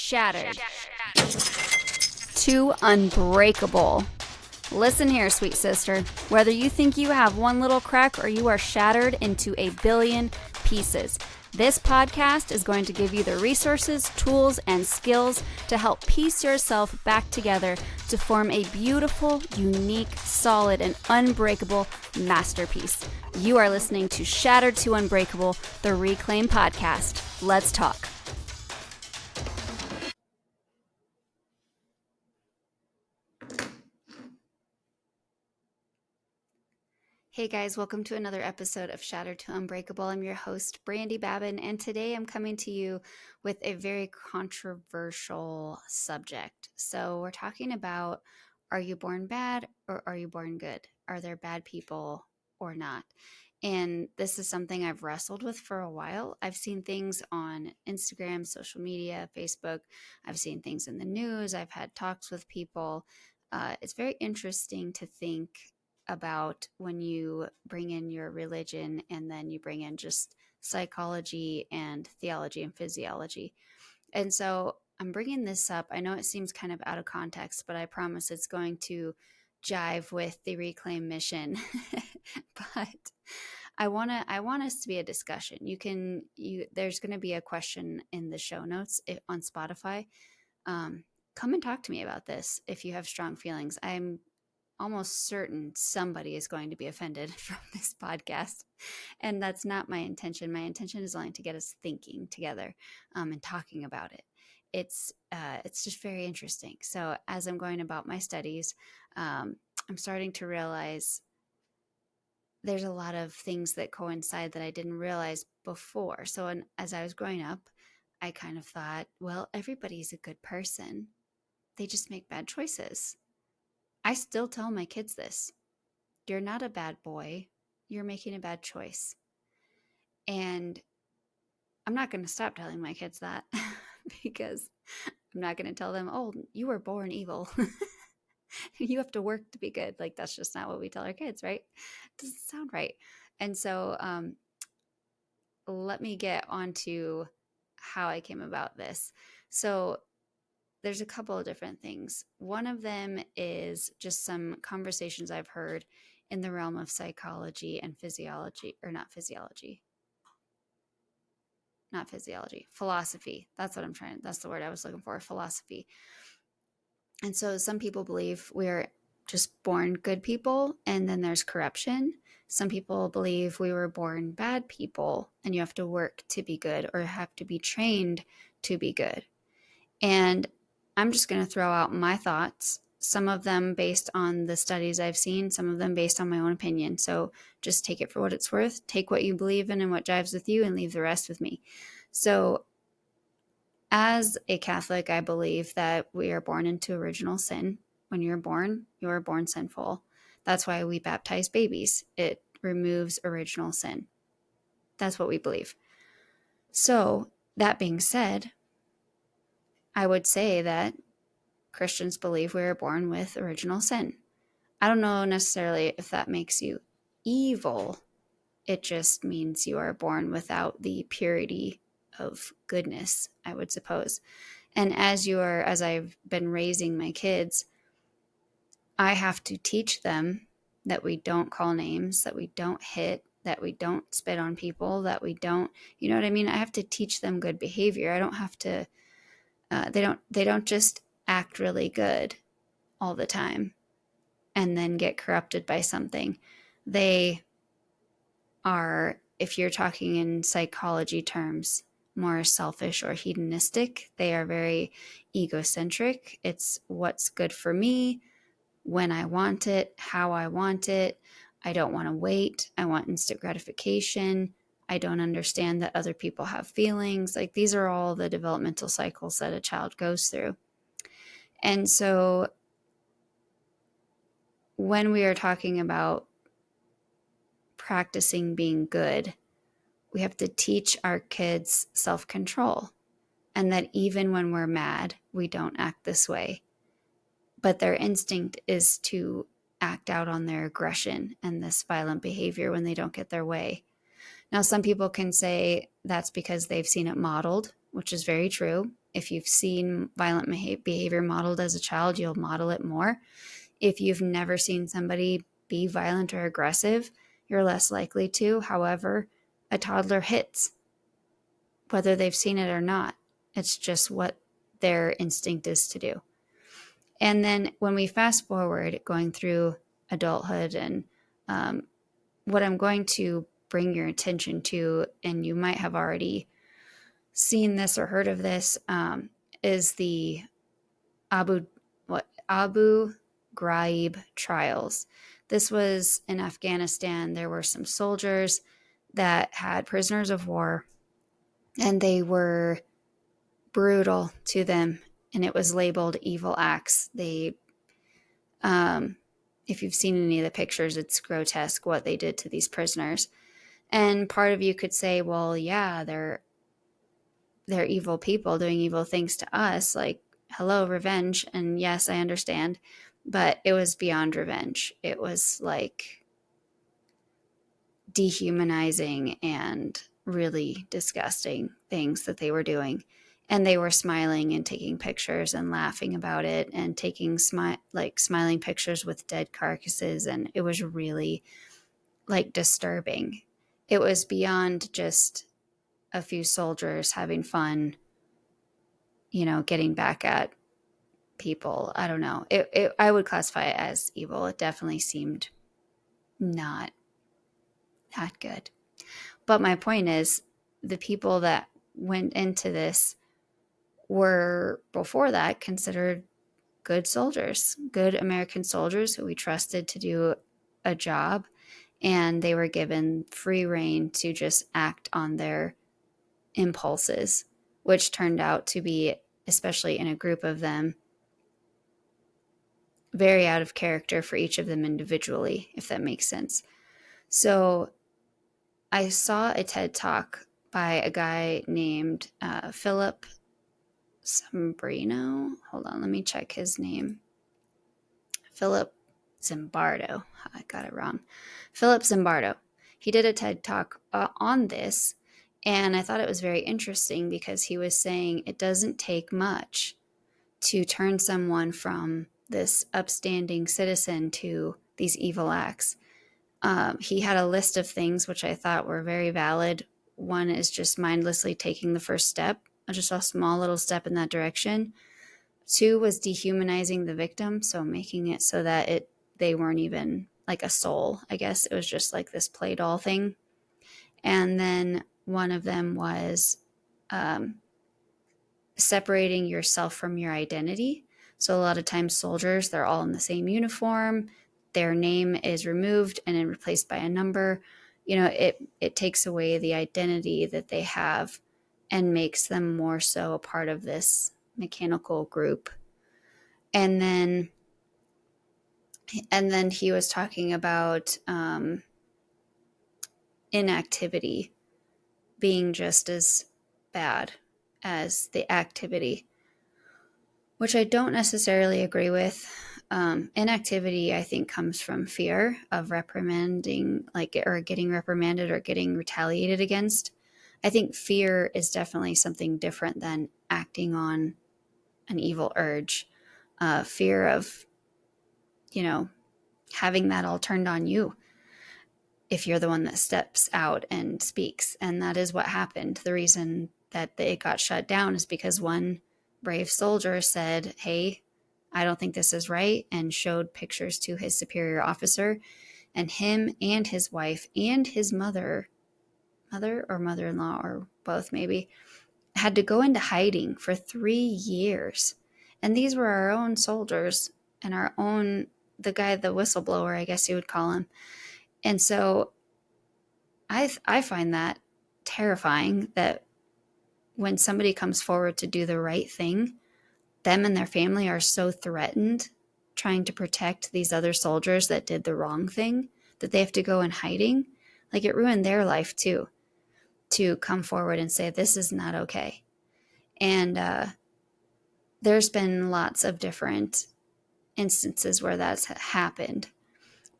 shattered to unbreakable. Listen here, sweet sister. Whether you think you have one little crack or you are shattered into a billion pieces, this podcast is going to give you the resources, tools, and skills to help piece yourself back together to form a beautiful, unique, solid, and unbreakable masterpiece. You are listening to Shattered to Unbreakable, the Reclaim Podcast. Let's talk. Hey guys, welcome to another episode of Shattered to Unbreakable. I'm your host, Brandy Babin, and today I'm coming to you with a very controversial subject. So we're talking about, are you born bad or are you born good? Are there bad people or not? And this is something I've wrestled with for a while. I've seen things on Instagram, social media, Facebook. I've seen things in the news. I've had talks with people. It's very interesting to think about when you bring in your religion and then you bring in just psychology and theology and physiology. And so I'm bringing this up. I know it seems kind of out of context, but I promise it's going to jive with the Reclaim mission. But I want us to be a discussion. There's going to be a question in the show notes on Spotify. Come and talk to me about this if you have strong feelings. I'm almost certain somebody is going to be offended from this podcast. And that's not my intention. My intention is only to get us thinking together and talking about it. It's just very interesting. So as I'm going about my studies, I'm starting to realize there's a lot of things that coincide that I didn't realize before. So as I was growing up, I kind of thought, well, everybody's a good person. They just make bad choices. I still tell my kids this. You're not a bad boy. You're making a bad choice. And I'm not going to stop telling my kids that because I'm not going to tell them, oh, you were born evil. You have to work to be good. Like, that's just not what we tell our kids, right? It doesn't sound right. And so let me get on to how I came about this. So there's a couple of different things. One of them is just some conversations I've heard in the realm of psychology and physiology, or not physiology, philosophy. That's the word I was looking for, philosophy. And so some people believe we're just born good people and then there's corruption. Some people believe we were born bad people and you have to work to be good or have to be trained to be good. And I'm just going to throw out my thoughts, some of them based on the studies I've seen, some of them based on my own opinion. So just take it for what it's worth. Take what you believe in and what jives with you and leave the rest with me. So as a Catholic, I believe that we are born into original sin. When you're born sinful. That's why we baptize babies. It removes original sin. That's what we believe. So that being said, I would say that Christians believe we are born with original sin. I don't know necessarily if that makes you evil. It just means you are born without the purity of goodness, I would suppose. And as I've been raising my kids, I have to teach them that we don't call names, that we don't hit, that we don't spit on people, that we don't, you know what I mean? I have to teach them good behavior. I don't have to, they don't just act really good all the time and then get corrupted by something. They are, if you're talking in psychology terms, more selfish or hedonistic. They are very egocentric. It's what's good for me, when I want it, how I want it. I don't want to wait. I want instant gratification. I don't understand that other people have feelings. Like, these are all the developmental cycles that a child goes through. And so when we are talking about practicing being good, we have to teach our kids self-control, and that even when we're mad, we don't act this way. But their instinct is to act out on their aggression and this violent behavior when they don't get their way. Now, some people can say that's because they've seen it modeled, which is very true. If you've seen violent behavior modeled as a child, you'll model it more. If you've never seen somebody be violent or aggressive, you're less likely to. However, a toddler hits, whether they've seen it or not. It's just what their instinct is to do. And then when we fast forward going through adulthood, and what I'm going to bring your attention to, and you might have already seen this or heard of this, is the Abu Ghraib trials. This was in Afghanistan. There were some soldiers that had prisoners of war, and they were brutal to them, and it was labeled evil acts. They, if you've seen any of the pictures, it's grotesque what they did to these prisoners. And part of you could say, well, yeah, they're evil people doing evil things to us. Like, hello, revenge. And yes, I understand, but it was beyond revenge. It was like dehumanizing and really disgusting things that they were doing. And they were smiling and taking pictures and laughing about it and taking smiling pictures with dead carcasses. And it was really like disturbing. It was beyond just a few soldiers having fun, getting back at people. I don't know. I would classify it as evil. It definitely seemed not good. But my point is, the people that went into this were before that considered good soldiers, good American soldiers who we trusted to do a job, and they were given free rein to just act on their impulses, which turned out to be, especially in a group of them, very out of character for each of them individually, if that makes sense. So I saw a TED Talk by a guy named Philip Zimbardo. Hold on, let me check his name. Philip Zimbardo. I got it wrong. Philip Zimbardo. He did a TED Talk on this, and I thought it was very interesting because he was saying it doesn't take much to turn someone from this upstanding citizen to these evil acts. He had a list of things which I thought were very valid. One is just mindlessly taking the first step, just a small little step in that direction. 2 was dehumanizing the victim, so making it so that they weren't even like a soul. I guess it was just like this play doll thing. And then one of them was separating yourself from your identity. So a lot of times soldiers, they're all in the same uniform. Their name is removed and then replaced by a number. It takes away the identity that they have and makes them more so a part of this mechanical group. And then he was talking about inactivity being just as bad as the activity, which I don't necessarily agree with. Inactivity, I think, comes from fear of reprimanding, or getting reprimanded or getting retaliated against. I think fear is definitely something different than acting on an evil urge. Fear of, having that all turned on you if you're the one that steps out and speaks. And that is what happened. The reason that it got shut down is because one brave soldier said, hey, I don't think this is right, and showed pictures to his superior officer, and him and his wife and his mother or mother-in-law, or both maybe, had to go into hiding for 3 years. And these were our own soldiers and the guy, the whistleblower, I guess you would call him. And so I find that terrifying, that when somebody comes forward to do the right thing, them and their family are so threatened trying to protect these other soldiers that did the wrong thing, that they have to go in hiding. Like, it ruined their life too, to come forward and say, this is not okay. And there's been lots of different instances where that's happened.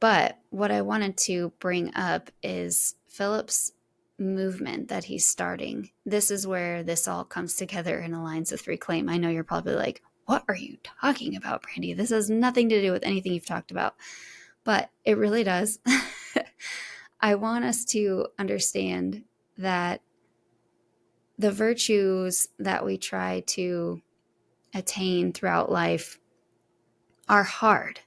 But what I wanted to bring up is Philip's movement that he's starting. This is where this all comes together and aligns with reclaim. I know you're probably like, what are you talking about, Brandy? This has nothing to do with anything you've talked about, but it really does. I want us to understand that the virtues that we try to attain throughout life are hard.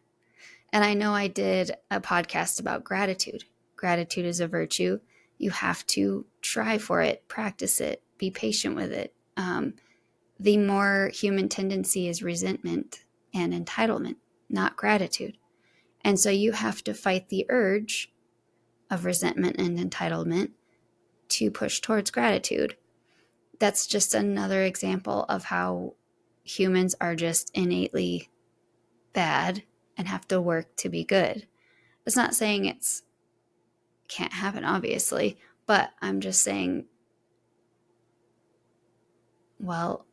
And I know I did a podcast about gratitude. Gratitude is a virtue. You have to try for it, practice it, be patient with it. The more human tendency is resentment and entitlement, not gratitude. And so you have to fight the urge of resentment and entitlement to push towards gratitude. That's just another example of how humans are just innately bad and have to work to be good. It's not saying it's can't happen, obviously, but I'm just saying, well,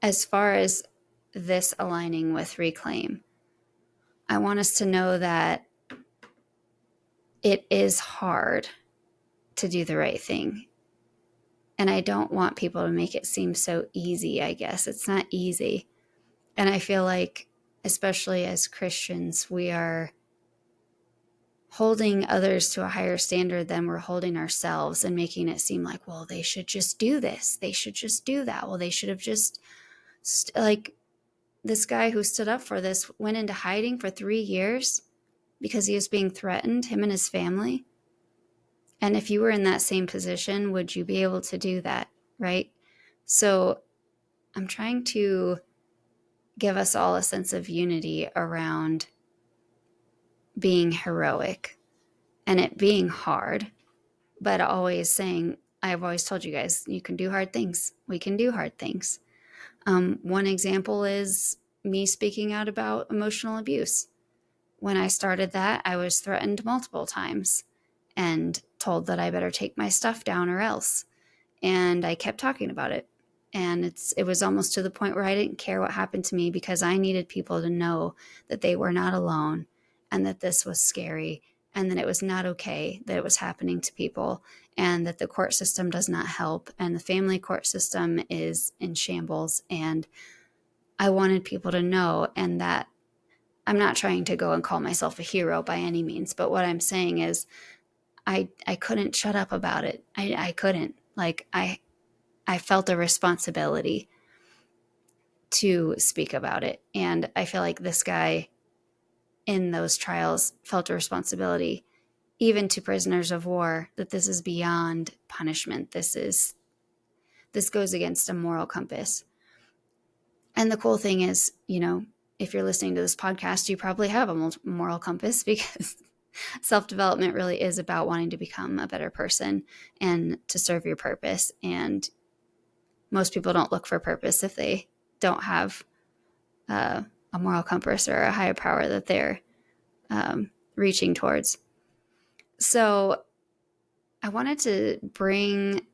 as far as this aligning with reclaim, I want us to know that it is hard to do the right thing. And I don't want people to make it seem so easy, I guess. It's not easy. And I feel like, especially as Christians, we are holding others to a higher standard than we're holding ourselves and making it seem like, well, they should just do this. They should just do that. Well, they should have just, like this guy who stood up for this went into hiding for 3 years because he was being threatened, him and his family. And if you were in that same position, would you be able to do that, right? So I'm trying to give us all a sense of unity around being heroic and it being hard, but always saying, I've always told you guys, you can do hard things. We can do hard things. One example is me speaking out about emotional abuse. When I started that, I was threatened multiple times and told that I better take my stuff down or else. And I kept talking about it. And it was almost to the point where I didn't care what happened to me because I needed people to know that they were not alone and that this was scary and that it was not okay that it was happening to people and that the court system does not help and the family court system is in shambles. And I wanted people to know, and that I'm not trying to go and call myself a hero by any means, but what I'm saying is I couldn't shut up about it. I couldn't. Like I felt a responsibility to speak about it. And I feel like this guy in those trials felt a responsibility, even to prisoners of war, that this is beyond punishment. This goes against a moral compass. And the cool thing is, if you're listening to this podcast, you probably have a moral compass because self-development really is about wanting to become a better person and to serve your purpose. And most people don't look for purpose if they don't have a moral compass or a higher power that they're reaching towards. So I wanted to bring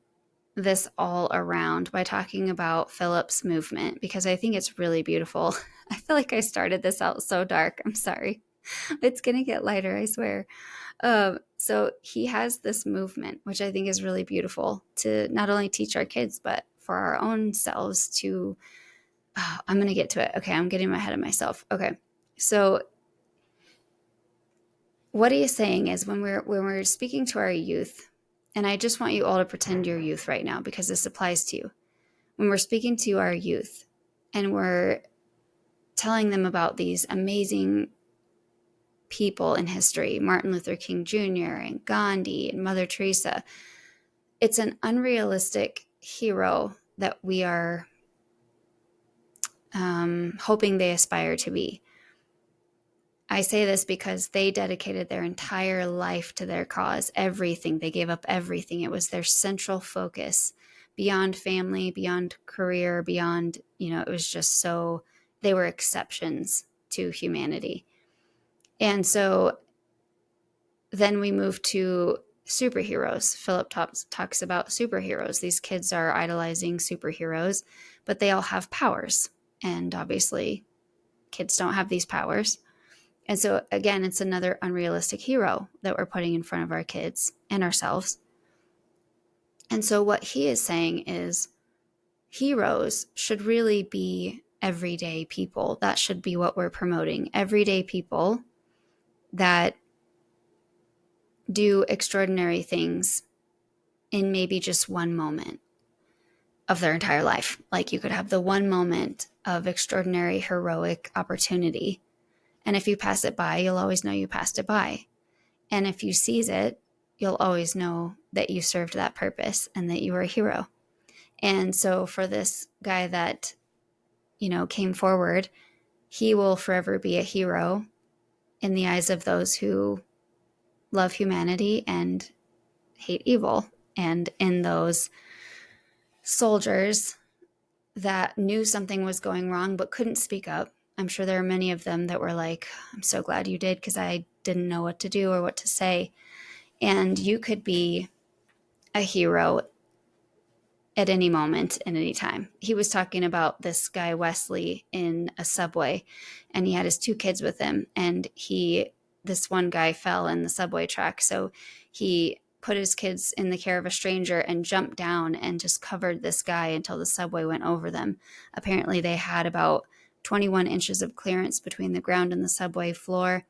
this all around by talking about Philip's movement because I think it's really beautiful. I feel like I started this out so dark. I'm sorry. It's going to get lighter, I swear. So he has this movement, which I think is really beautiful to not only teach our kids, but for our own selves to, I'm going to get to it. Okay. I'm getting ahead of myself. Okay. So what he is saying is when we're speaking to our youth, and I just want you all to pretend you're youth right now because this applies to you. When we're speaking to our youth and we're telling them about these amazing people in history, Martin Luther King Jr. and Gandhi and Mother Teresa, it's an unrealistic hero that we are hoping they aspire to be. I say this because they dedicated their entire life to their cause, everything. They gave up everything. It was their central focus beyond family, beyond career, beyond, it was just so, they were exceptions to humanity. And so then we move to superheroes. Philip talks about superheroes. These kids are idolizing superheroes, but they all have powers. And obviously, kids don't have these powers. And so, again, it's another unrealistic hero that we're putting in front of our kids and ourselves. And so what he is saying is heroes should really be everyday people. That should be what we're promoting. Everyday people that do extraordinary things in maybe just one moment of their entire life. Like you could have the one moment of extraordinary heroic opportunity. And if you pass it by, you'll always know you passed it by. And if you seize it, you'll always know that you served that purpose and that you were a hero. And so for this guy that, came forward, he will forever be a hero in the eyes of those who love humanity and hate evil. And in those soldiers that knew something was going wrong but couldn't speak up, I'm sure there are many of them that were like, I'm so glad you did, because I didn't know what to do or what to say. And you could be a hero at any moment and any time. He was talking about this guy, Wesley, in a subway, and he had his two kids with him. And this one guy fell in the subway track. So he put his kids in the care of a stranger and jumped down and just covered this guy until the subway went over them. Apparently, they had about 21 inches of clearance between the ground and the subway floor,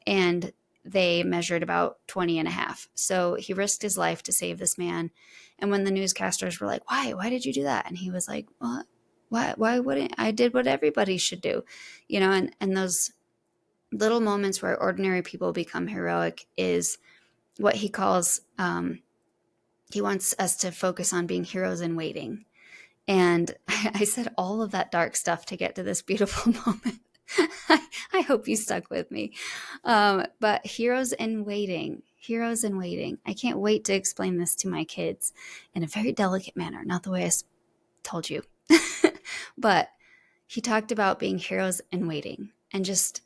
and they measured about 20 and a half. So he risked his life to save this man. And when the newscasters were like, why did you do that? And he was like, well, why wouldn't I? Did what everybody should do, and those little moments where ordinary people become heroic is what he calls, he wants us to focus on being heroes in waiting. And I said all of that dark stuff to get to this beautiful moment. I hope you stuck with me. But heroes in waiting. I can't wait to explain this to my kids in a very delicate manner, not the way I told you. But he talked about being heroes in waiting and just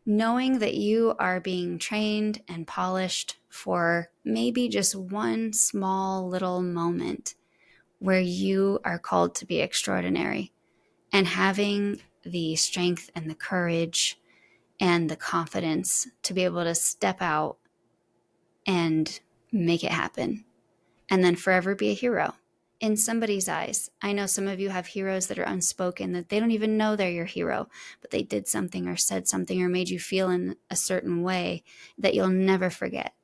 knowing that you are being trained and polished for maybe just one small little moment where you are called to be extraordinary, and having the strength and the courage and the confidence to be able to step out and make it happen, and then forever be a hero in somebody's eyes. I know some of you have heroes that are unspoken, that they don't even know they're your hero, but they did something or said something or made you feel in a certain way that you'll never forget.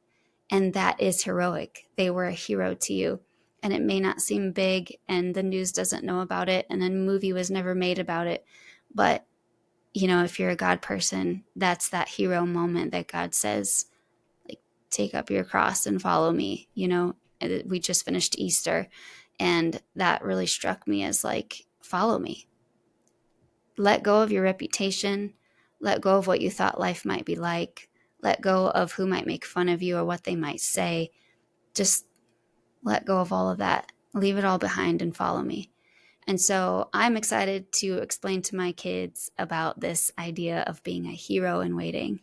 And that is heroic. They were a hero to you. And it may not seem big, and the news doesn't know about it, and a movie was never made about it. But, if you're a God person, that's that hero moment that God says, like, take up your cross and follow me. We just finished Easter, and that really struck me as like, follow me. Let go of your reputation. Let go of what you thought life might be like. Let go of who might make fun of you or what they might say. Just let go of all of that. Leave it all behind and follow me. And so I'm excited to explain to my kids about this idea of being a hero in waiting.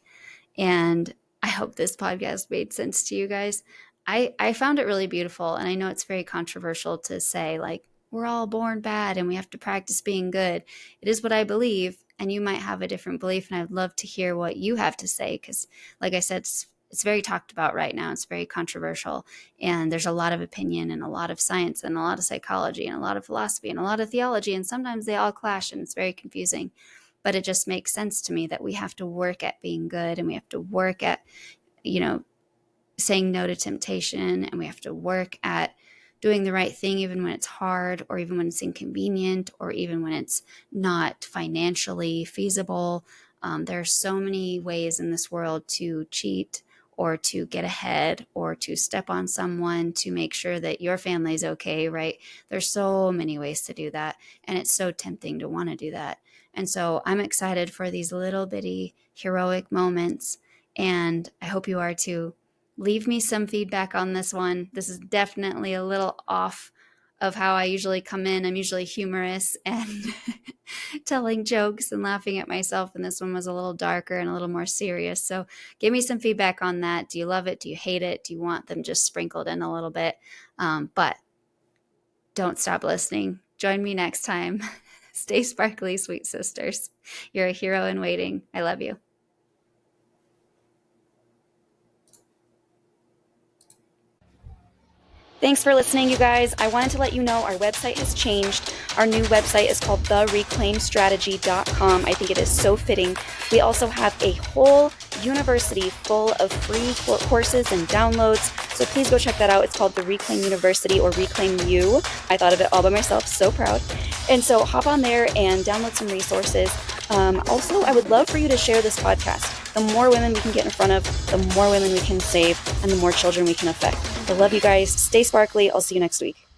And I hope this podcast made sense to you guys. I found it really beautiful. And I know it's very controversial to say, like, we're all born bad and we have to practice being good. It is what I believe. And you might have a different belief. And I'd love to hear what you have to say. Because, like I said, it's very talked about right now. It's very controversial. And there's a lot of opinion and a lot of science and a lot of psychology and a lot of philosophy and a lot of theology. And sometimes they all clash and it's very confusing. But it just makes sense to me that we have to work at being good, and we have to work at, saying no to temptation, and we have to work at doing the right thing even when it's hard, or even when it's inconvenient, or even when it's not financially feasible. There are so many ways in this world to cheat or to get ahead or to step on someone to make sure that your family's okay, right? There's so many ways to do that, and it's so tempting to want to do that. And so I'm excited for these little bitty heroic moments, and I hope you are too. Leave me some feedback on this one. This is definitely a little off of how I usually come in. I'm usually humorous and telling jokes and laughing at myself, and this one was a little darker and a little more serious. So give me some feedback on that. Do you love it? Do you hate it? Do you want them just sprinkled in a little bit? But don't stop listening. Join me next time. Stay sparkly, sweet sisters. You're a hero in waiting. I love you. Thanks for listening, you guys. I wanted to let you know our website has changed. Our new website is called thereclaimstrategy.com. I think it is so fitting. We also have a whole university full of free courses and downloads. So please go check that out. It's called the Reclaim University, or Reclaim You. I thought of it all by myself. So proud. And so hop on there and download some resources. Also, I would love for you to share this podcast. The more women we can get in front of, the more women we can save, and the more children we can affect. I love you guys. Stay sparkly. I'll see you next week.